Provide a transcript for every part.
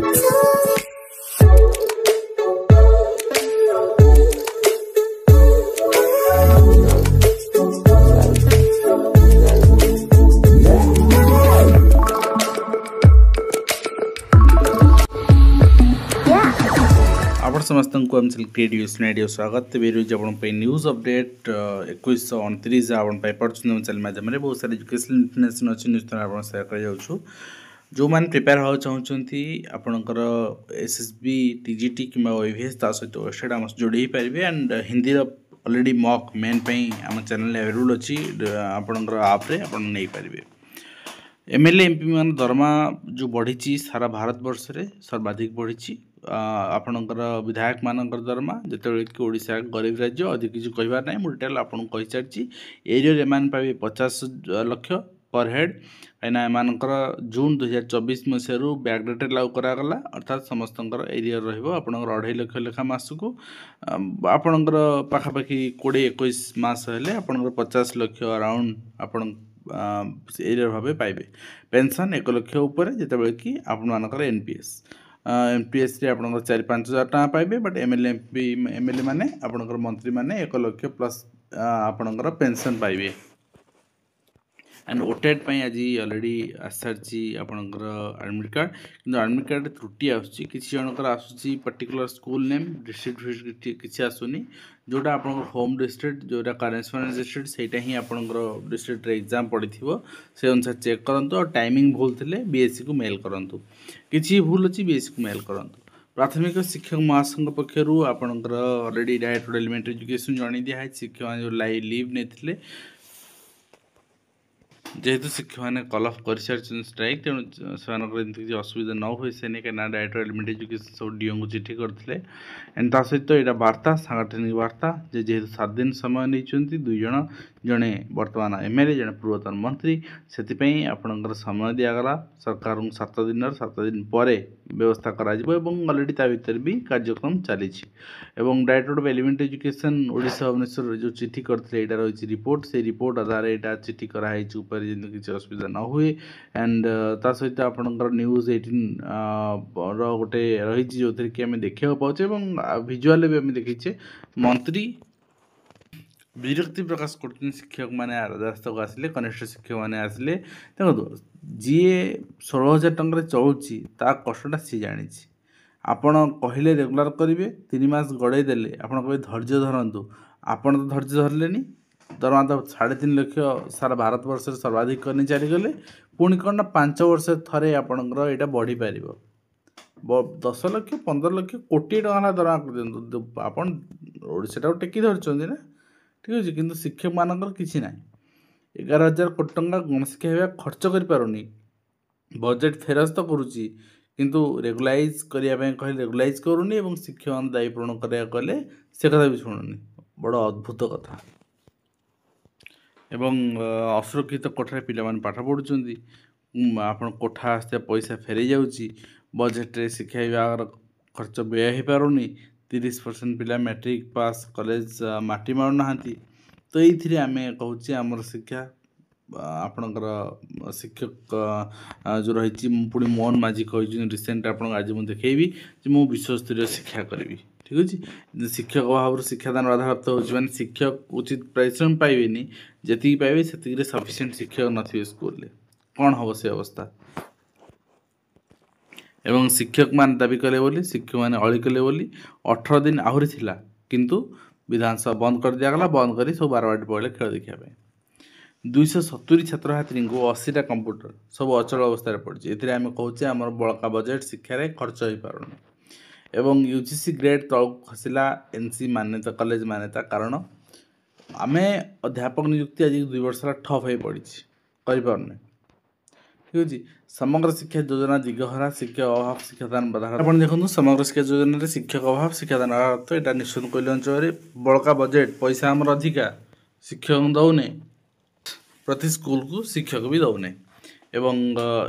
आप समस्त को आम क्रिएटिव स्नेडियो स्वागत रोज आप न्यूज अपडेट 2129 आप पढ़ुँ चैनल माध्यम बहुत सारे एजुकेशनल इनफर्मेशन अच्छी न्यूज आप सेयार कर जो मैंने प्रिपेयर हाँ चाहते आपणकर एसएसबी टीजीटी कि ओएवीएस सहित वेबसाइट आम जोड़ी पारे and Hindi already mock main आम चैनल अवेलेबल अच्छी आपणकर आप्रे आप नहीं पारे। एमएलए एमपी मान दरमा जो बढ़ी सारा भारत वर्ष रे सर्वाधिक बढ़ी आपणकर विधायक मानकर दरमा जिते कि ओडिशा गरीब राज्य अधिक किसी कहबार ना मुझे डिटेल आपको कही सारी एरिया एम पाए 50 लाख पर हेड कहीं एमकर जून 2024 मसीह बैकडेट लागू करागला अर्थात समस्त एरिया रहा 2.5 लाख लेखा मसक आपणकर पाखापाखि 20-21 मास हेले आपणकर 50 लाख अराउंड आपण एरिया भाव पाइबे पेंशन 1 लाख उपर जिते कि आपर एनपीएस एनपीएस रे आप 4-5 हजार टाँह पाइबे बट एमएलए माने आपणकर मंत्री माने 1 लाख प्लस आपणकर पेंशन पाइबे एंड ओटेट आज ऑलरेडी आसारी आपणकर एडमिट कार्ड कि एडमिट कार्ड त्रुटि आसूँ किसी जनकर आसूँ पर्टिकुलर स्कूल नेम डिस्ट्रिक्ट किसी आसुनी जोटा आप होम डिस्ट्रिक्ट जोटा करेस्पॉन्डेंस डिस्ट्रिक्ट सेटा ही आपणकर डिस्ट्रिक्ट एग्जाम पड़ी से अनुसार चेक करूँ और टाइमिंग भूल थे बीएससी को मेल करूँ किसी भूल अच्छी बीएससी को मेल करूँ। प्राथमिक शिक्षक महासंघ पक्षर आपणकर ऑलरेडी डायरेक्टर एलिमेंटरी एजुकेशन जन दिखाई शिक्षक जो लीव नहीं जेहेतु शिक्षक मैंने कल अफ कर सारी स्ट्राइक तेणु से असुविधा न हुए से नहीं कहीं डायरेक्टर एलिमेंटरी एजुकेशन सब डीओ को चिठी करते एंड ता सहित यहाँ वार्ता सांगठनिक वार्ता जेहेतु 7 दिन समय नहीं 2 जन जड़े बर्तमान एमएलए जड़े पूर्वतन मंत्री से आपणकर समय दिगला सरकार 7 दिन पर व्यवस्था करा ऑलरेडी ता भीतर भी कार्यक्रम चली director of elementary education Odisha Bhubaneswar जो चिठी करते यहाँ रही रिपोर्ट से रिपोर्ट आधार यहाँ चिठी कराई किसी असुविधा न हुए एंड ता सहित आपणकर न्यूज 18 गोटे रही जो थी कि आम देखा पाचे विजुआल भी आम देखीचे मंत्री विरक्ति प्रकाश कर शिक्षक मैंने रास्ता को आसिले कनिष्ठ शिक्षक मैंने आसिले देखो जी 16,000 टंका चलुची ता कष्टा सी जानी आपण कहले रेगुलर करेंगे 3 मास गड़े देले आपण कहे धैर्य धरतु आपण तो धैर्य धरले दरमा तो 3.5 लाख सारा भारत वर्ष सर्वाधिक करनी चलीगले पुणी कौन 5 वर्ष थे आपणकर यहाँ बढ़ी पार 10 लाख 15 लाख कोटी टका दरमा दिखाँ आपड़ को टेकी धरती ना ठीक अच्छे किंतु शिक्षक मानकर किसी ना 11,000 कोटी टंका गणशिक्षा विभाग खर्च करें बजेट फेरस्त करुच्ची किंतु रेगुलाइज करने कहले रेगुलाइज करूनी शिक्षक मान दायी पूरण करा कहले से कथा भी शुणुनी बड़ अद्भुत कथा एवं असुरक्षित कोठार पिला पाठ पढ़ुं आप कोठा आसते पैसा फेरी जाऊँगी बजेट्रे शिक्षा विभाग खर्च व्यय हो पारुनी 30% पिला मैट्रिक पास कॉलेज माटी मारूना तो ये आम कहूँ आमर शिक्षा आपणकर शिक्षक जो रही पुणी मोहन माझी कही रिसेंट आप आज मुझे देखी मु विश्वस्तरीय शिक्षा करी ठीक अच्छे शिक्षक अभाव शिक्षादान बाधाप्राप्त हो शिक्षक उचित परिश्रम पाइबेनी जी पाइबे से सफिसीयंट शिक्षक नथिबे स्कूल कौन हम से अवस्था एवं शिक्षक मान दाबी कले बोली शिक्षक मैंने अली कले बोली 18 दिन आहरी थिला किंतु विधानसभा बंद कर दिया गला बंद कर सब 12 पड़े खेल देखापी 270 छात्र छात्री को 80टा कंप्यूटर सब अचल अवस्था पड़ी ये आम कहचे आम बड़का बजेट शिक्षार खर्च हो पारुनी एवं यूजीसी ग्रेड तक खसला एनसी मान्यता कॉलेज मान्यता कारण आम अध्यापक नियुक्ति आज 2 वर्ष ठप हो पड़ी करें ठीक अच्छे समग्र शिक्षा योजना दिगहरा शिक्षक अभाव शिक्षादान बाधा आप देखो समग्र शिक्षा योजना शिक्षक अभाव शिक्षादान बाधा यहाँ निश्चित कोइल अंचल बड़का बजेट पैसा आमर अधिका शिक्षक दौने प्रति स्कूल को शिक्षक भी दौने एवं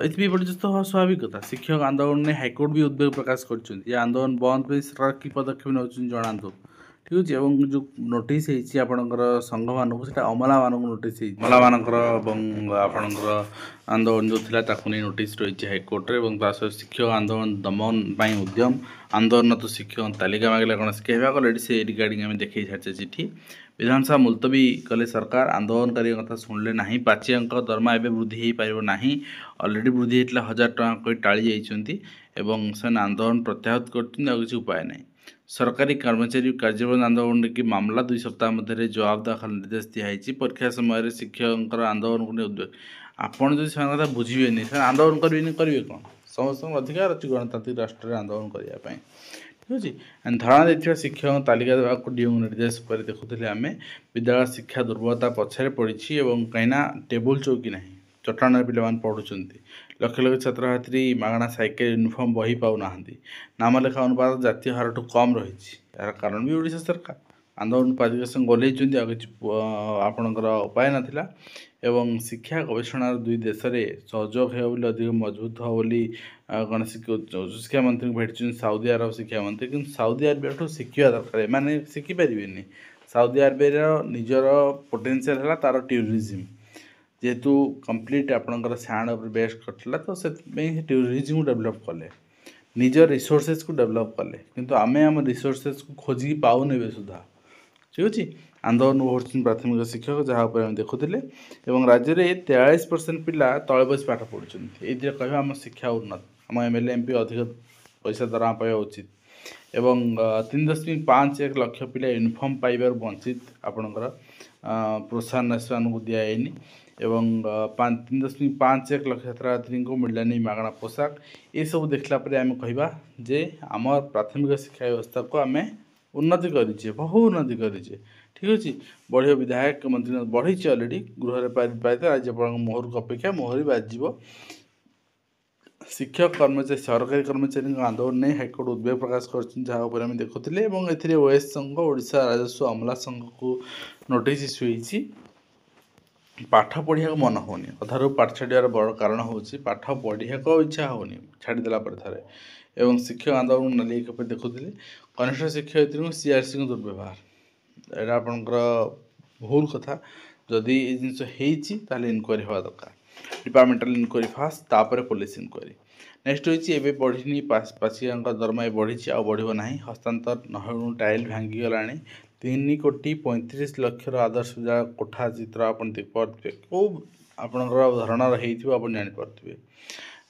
ये पर्यस्त स्वाभाविक कथा शिक्षक आंदोलन ने हाईकोर्ट भी उद्वेग प्रकाश कर आंदोलन बंद पर सरकार की पदक्षेप नौ जनातु ठीक अच्छे जो नोटिस आपणकर संघ मानक से अमला मानक नोटिस अमला मानकर आपणकर आंदोलन जो था नहीं नोटिस रही हाइकोर्ट सहित शिक्षक आंदोलन दमन उद्यम आंदोलन तो शिक्षक तालिका मांगे कौन कहवा अलरेडी से रिगार्डिंग आम देखे सारी चिठी विधानसभा मुलतवी कले सरकार आंदोलनकारी कथा शुणिले ना पाचिया दरमा एवं वृद्धि हो पार ना अलरेडी वृद्धि होता 1000 टଙ୍କା कही टाड़ी जाइए से आंदोलन प्रत्याहृत कर उपाय ना सरकारी कर्मचारी कार्यबंद आंदोलन की मामला 2 सप्ताह मध्य जवाब दाखल निर्देश दिखाई परीक्षा समय शिक्षक आंदोलन को उद्योग आपड़ जो से कथा बुझे से आंदोलन करेंगे कौन समस्त अधिकार अच्छी गणतांत्रिक राष्ट्र आंदोलन करने ठीक अच्छे धारणा देता शिक्षक तालिका देवाक डीओ निर्देश पर देखुले आम विद्यालय शिक्षा दुर्बलता पछारे पड़ी कहीं टेबुल चौकी ना चट्टाण पे पढ़ुं लक्ष लक्ष छात्र छात्री मागणा साइकेल यूनिफॉर्म बही पाऊना नाम लेखा अनुपात जातीय हार ठू कम रही यार कारण भी ओडिशा सरकार आंदोलन पादिकेशन गलेइछन्ति आपणकर उपाय नाथिला एवं शिक्षा गवेषणार 2 देश में सहयोग हो अधिक मजबूत हो बोली कौन शिक्षा मंत्री भेटी साउदी अरब शिक्षा मंत्री कि साउदी अरबिया शिखा दरकार मैंने शिखिपारे साउदी अरबिया निजर पोटेंशियल है तार टूरिज्म जेहेतु कंप्लीट आपणकर सैंड बेस्ट करता तो से टूरिज्म को डेवलप कले निज रिसोर्सेस को डेवलप कले किंतु आमे आम रिसोर्सेस को खोजिकी पाऊने सुधा ठीक अच्छे आंदोलन कर प्राथमिक शिक्षक जहाँ आम देखुले राज्य में 43% पिला तले बस पाठ पढ़ुं ये कह आम शिक्षा उन्नत आम एमएलए एमपी अधिक पैसा दरमा पाइबा उचित एवं 3.51 लाख पिला यूनिफॉर्म पाइबार वंचित आपणकर प्रोत्साहन को दिखाई एवं 3.51 लाख छात्र छात्री को मिललानी मागणा पोशाक ये सब देखला आम कहवा जे आम प्राथमिक शिक्षा व्यवस्था को आम उन्नति करें बहु उन्नति करें ठीक अच्छे बढ़िया विधायक मंत्री बढ़ी अलरेडी गृह पारित राज्यपाल मोहर अपेक्षा मोहर बाजिब शिक्षक कर्मचारी सरकारी कर्मचारी आंदोलन नहीं हाइकोर्ट उद्वेग प्रकाश कर देखुले ओएस संघ ओडिशा राजस्व अमला संघ को नोटिस इश्यू होती पाठ पढ़िया मन होनी अधारू पाठ छाड़ार बड़ कारण हूँ पाठ पढ़िया इच्छा होनी छाड़देला थे एवं शिक्षक आंदोलन देखुले कनिष्ठ शिक्षयित्री को सीआरसी को दुर्व्यवहार यहाँ आपंकर भूल कथा जदि ये जिनस इनक्वारी हवा दरकार डिपार्टमेंटाल इनक्वारी फास्ट तापर पुलिस इनक्वारी नेक्स्ट होती बढ़ी पाचिया दरमा बढ़ी आ बढ़ ना हस्तांतर न टाइल भांगीगला 3,35,00,000 आदर्श विद्यालय कोठा चित्र आप देखिए कौ आपणकर धारणार हो जापारे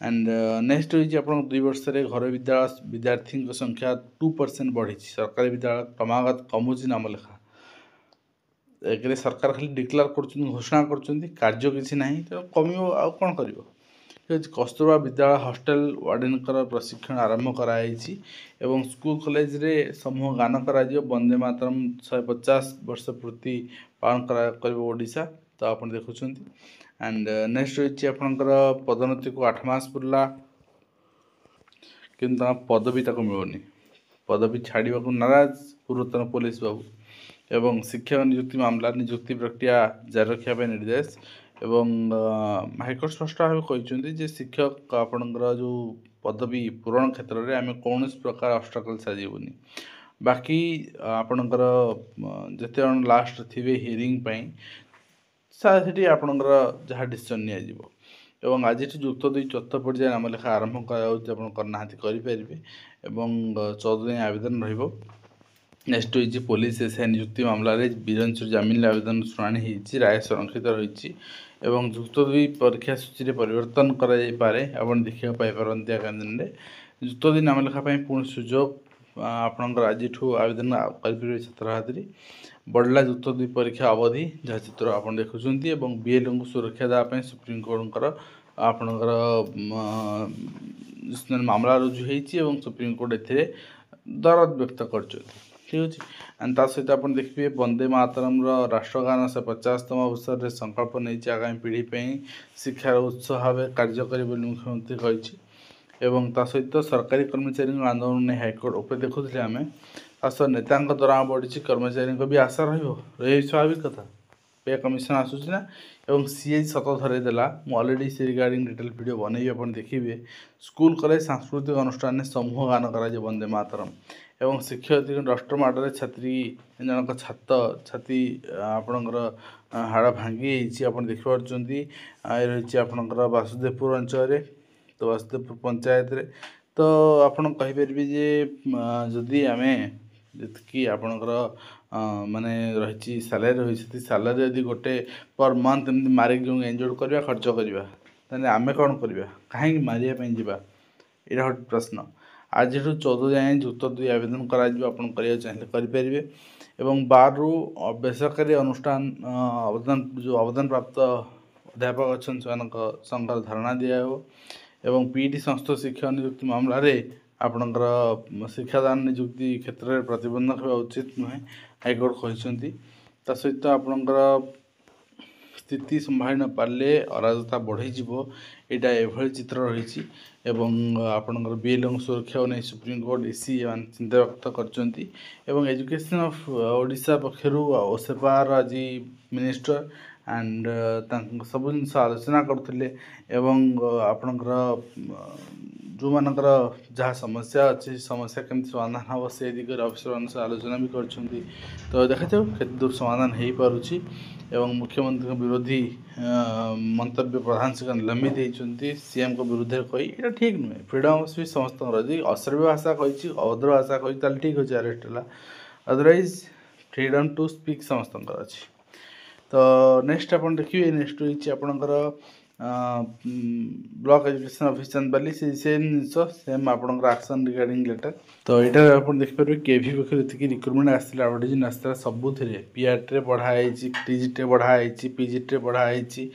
एंड नेक्स्ट होती आप 2 वर्ष घर विद्यालय विद्यार्थी संख्या 2% बढ़ी सरकारी विद्यालय क्रमागत कमुची नाम लेखा एक सरकार खाली डिक्लेयर कर घोषणा कर किसी ना तो कम आ कौन कर कस्तूरबा विद्यालय हॉस्टेल वार्डेनकर प्रशिक्षण आरंभ कराई एवं स्कूल कॉलेज रे समूह गान करा वंदे मातरम 150 वर्ष पूर्ति पालन कर ओडिशा तो आप देखुं एंड नेक्स्ट रही आपंकर पदोन्नति को 8 मास पुरला कि पदवी तक मिलूनी पदवी छाड़ा नाराज पूर्वतन पुलिस बाबू एवं शिक्षक नियुक्ति मामला नियुक्ति प्रक्रिया जारी रखा निर्देश एवं हाइकोर्ट स्पष्ट भाव कहते शिक्षक आपणकर जो पदवी पूरण क्षेत्र में आम कौन प्रकार ऑब्स्टेकल साजिबुनी बाकी आपणकर जिते जन लास्ट थे हियरिंग से आपणकर जहाँ डिसीजन नियाजिबो आज जुक्त 2 चतुर्थ पर्याय नाम लेखा आरंभ करना करें 14 दिन आवेदन रहिबो नेक्स्ट होती पुलिस एसआई नियुक्ति मामला बीरंचर जमीन आवेदन शुणाणी होती राय संरक्षित रही जुक्त 2 परीक्षा सूची में परिवर्तन करे आप देखा पाइपारती आगामी दिन में जुक्त 2 नाम लेखापी पुणी सुजोग आपणकर आज आवेदन कर छात्र छात्री बढ़ला जुक्त 2 परीक्षा अवधि जहाँ चित्र आप देखुं बीएलओ को सुरक्षा देवाई सुप्रीमकोर्टर आपणकर मामला रुजु हो सुप्रीमकोर्ट ए दरद व्यक्त कर ठीक अच्छे एंड ता सहित आप देखिए वंदे मातरम राष्ट्रगान 150तम अवसर में संकल्प नहीं आगामी पीढ़ी शिक्षार उत्स भाव कार्य कर मुख्यमंत्री कही ता सहित सरकारी कर्मचारी आंदोलन नहीं हाइकोर्ट उपर देखुले आम आस नेता दरमा बढ़ी कर्मचारी भी आशा रही स्वाभाविक कथा पे कमिशन आसूसी ना एवं सी सत धरदेला अलरेडी से रिगार्डिंग डिटेल वीडियो बनैबी आप देखिए स्कूल कॉलेज सांस्कृतिक अनुष्ठान में समूह गान कर वंदे मातरम एवं शिक्षयित्री डस्टर माडे छात्री जनक छाती आपणकर हाड़ भांगी आप देखिपी रही आपणकर वासुदेवपुर अंचल तो वासुदेवपुर पंचायत रे तो आपन कहीपर जे जदि आम जी आपणकर माने रही सालारी रही सालारी यदि गोटे पर मंथ एमती मारिक जो एंजॉय करवा खर्च करवा ताले आमे कौन करवा कहीं मारिया जावा यहाँ गोटे प्रश्न आज 14 जाए जुक्त 2 आवेदन कर चाहिए करें एवं 12 रु बेसरकारी अनुष्ठान अवदान जो अवदान प्राप्त अध्यापक अच्छा संघर धारणा दिहो एवं पीटी संस्था शिक्षा नियुक्ति मामलें आपणकर शिक्षादान नियुक्ति क्षेत्र में प्रतिबंधक होगा उचित नुहे हाइकोर्ट कहते सहित आपणकर स्थिति संभाली न पारे अराजकता बढ़ी यहाँ एभली चित्र रही आपणकर बीएलओ सुरक्षा नहीं सुप्रीमकोर्ट एसी चिंता व्यक्त कर एजुकेशन ऑफ ओडिशा पक्षर ओसेपार आज मिनिस्टर एंड सब जिन आलोचना करते आपणकर जो मानकर जहाँ समस्या अच्छी समस्या केमती समाधान हम से दिगरे अफिसर मान आलोचना भी कर तो देखा जाऊ के दूर समाधान हो पारुछि एवं मुख्यमंत्री विरोधी मंतव्य प्रधान शिक्षक निलंबित होती सीएम को विरुद्ध कही यहाँ ठीक नुहे फ्रीडम ऑफ स्पीच समस्त अश्लील भाषा कही अभद्र भाषा कही ठीक अच्छे अरेस्ट है अदरवाइज फ्रीडम टू स्पीक समस्त अच्छी तो नेक्स्ट आप देखिए नेक्स्ट रही आपणकर ब्लॉक एजुकेशन ऑफिस चांदबाली से सेम आपणकर एक्शन रिगार्डिंग लेटर तो यहाँ आप देखिए केवी पक्ष जी रिक्रुटमेंट आसाला एडवर्टाइजमेंट आसाला सबुथ पीआरटी बढ़ाई टीजीटी बढ़ाई पीजीटी बढ़ाई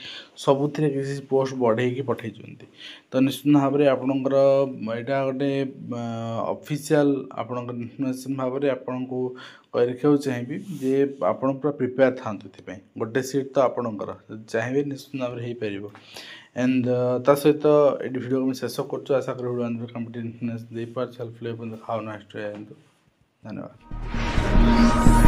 सबुथ किसी पोस्ट बढ़े पठे तो निश्चित भाव में आपणकर यहाँ गोटे ऑफिशियल आपणकर इन्फॉर्मेशन भाव में आपन को कही रखा चाहिए जे आपड़ पूरा प्रिपेयर था गोटे सीट तो आपणकर चाहिए निश्चित भाव में हो पार एंड ता सहित ये वीडियो को शेष कर आशा कर कम्पिटेटिव दे पार हेल्पफुल देखा नेक्स्ट धन्यवाद।